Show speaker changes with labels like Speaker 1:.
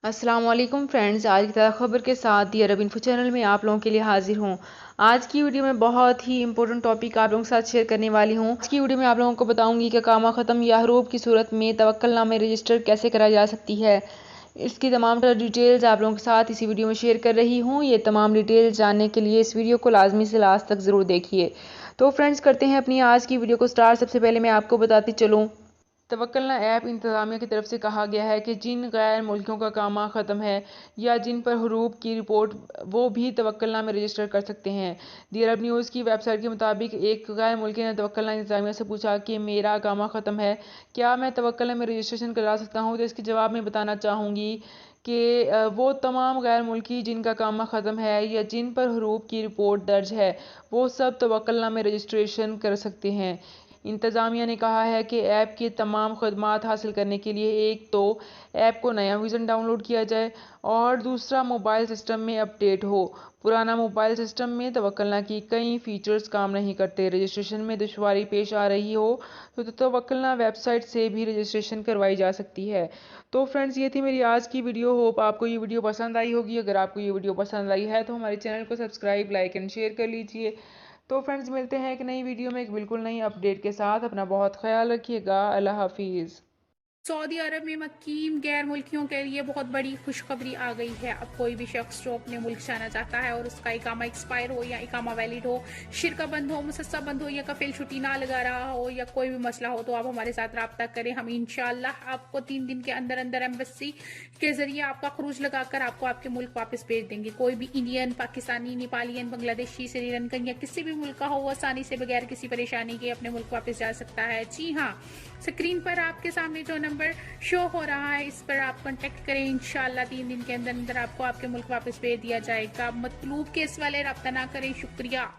Speaker 1: अस्सलाम वालेकुम फ्रेंड्स, आज की ताज़ा खबर के साथ दी अरब इन्फो चैनल में आप लोगों के लिए हाजिर हूँ। आज की वीडियो में बहुत ही इंपॉर्टेंट टॉपिक आप लोगों के साथ शेयर करने वाली हूँ। आज की वीडियो में आप लोगों को बताऊंगी कि कामा ख़त्म या हरूब की सूरत में तवक्कुलनामे रजिस्टर कैसे करा जा सकती है। इसकी तमाम डिटेल्स आप लोगों के साथ इसी वीडियो में शेयर कर रही हूँ। ये तमाम डिटेल्स जानने के लिए इस वीडियो को लाजमी से लास्ट तक ज़रूर देखिए। तो फ्रेंड्स, करते हैं अपनी आज की वीडियो को स्टार्ट। सबसे पहले मैं आपको बताती चलूँ, तवक्कुलना ऐप इंतज़ामिया की तरफ से कहा गया है कि जिन गैर मुल्कियों का कामा ख़त्म है या जिन पर हरूब की रिपोर्ट वो भी तवक्कुलना में रजिस्टर कर सकते हैं। दी अरब न्यूज़ की वेबसाइट के मुताबिक एक गैर मुल्की ने तवक्कुलना इंतज़ामिया से पूछा कि मेरा कामा ख़त्म है, क्या मैं तवक्कुलना में रजिस्ट्रेशन करा सकता हूँ। तो इसके जवाब में बताना चाहूँगी कि वो तमाम गैर मुल्की जिनका कामा ख़त्म है या जिन पर हरूब की रिपोर्ट दर्ज है वो सब तवक्कुलना में रजिस्ट्रेशन कर सकते हैं। इंतज़ामिया ने कहा है कि ऐप की तमाम खदमात हासिल करने के लिए एक तो ऐप को नया वर्जन डाउनलोड किया जाए और दूसरा मोबाइल सिस्टम में अपडेट हो। पुराना मोबाइल सिस्टम में तवक्कुलना की कई फीचर्स काम नहीं करते, रजिस्ट्रेशन में दुश्वारी पेश आ रही हो तो तवक्कुलना वेबसाइट से भी रजिस्ट्रेशन करवाई जा सकती है। तो फ्रेंड्स, ये थी मेरी आज की वीडियो। होप आपको ये वीडियो पसंद आई होगी। अगर आपको ये वीडियो पसंद आई है तो हमारे चैनल को सब्सक्राइब, लाइक एंड शेयर कर लीजिए। तो फ्रेंड्स, मिलते हैं एक नई वीडियो में एक बिल्कुल नई अपडेट के साथ। अपना बहुत ख्याल रखिएगा। अल्लाह हाफिज़।
Speaker 2: सऊदी अरब में मुकीम गैर मुल्कियों के लिए बहुत बड़ी खुशखबरी आ गई है। अब कोई भी शख्स जो अपने मुल्क जाना चाहता है और उसका इकामा एक्सपायर हो या इकामा वैलिड हो, शिरका बंद हो, मुसस्सा बंद हो या कफिल छुट्टी ना लगा रहा हो या कोई भी मसला हो तो आप हमारे साथ रब्ता करें। हम इंशाल्लाह आपको 3 दिन के अंदर अंदर एम्बेसी के जरिए आपका खरूज लगाकर आपको आपके मुल्क वापस भेज देंगे। कोई भी इंडियन, पाकिस्तानी, नेपालियन, बांग्लादेशी, श्रीलंकन या किसी भी मुल्क का हो, आसानी से बगैर किसी परेशानी के अपने मुल्क वापस जा सकता है। जी हाँ, स्क्रीन पर आपके सामने जो नंबर शो हो रहा है इस पर आप कांटेक्ट करें। इंशाल्लाह 3 दिन के अंदर अंदर आपको आपके मुल्क वापस भेज दिया जाएगा। मतलूब केस वाले रब्ता ना करें। शुक्रिया।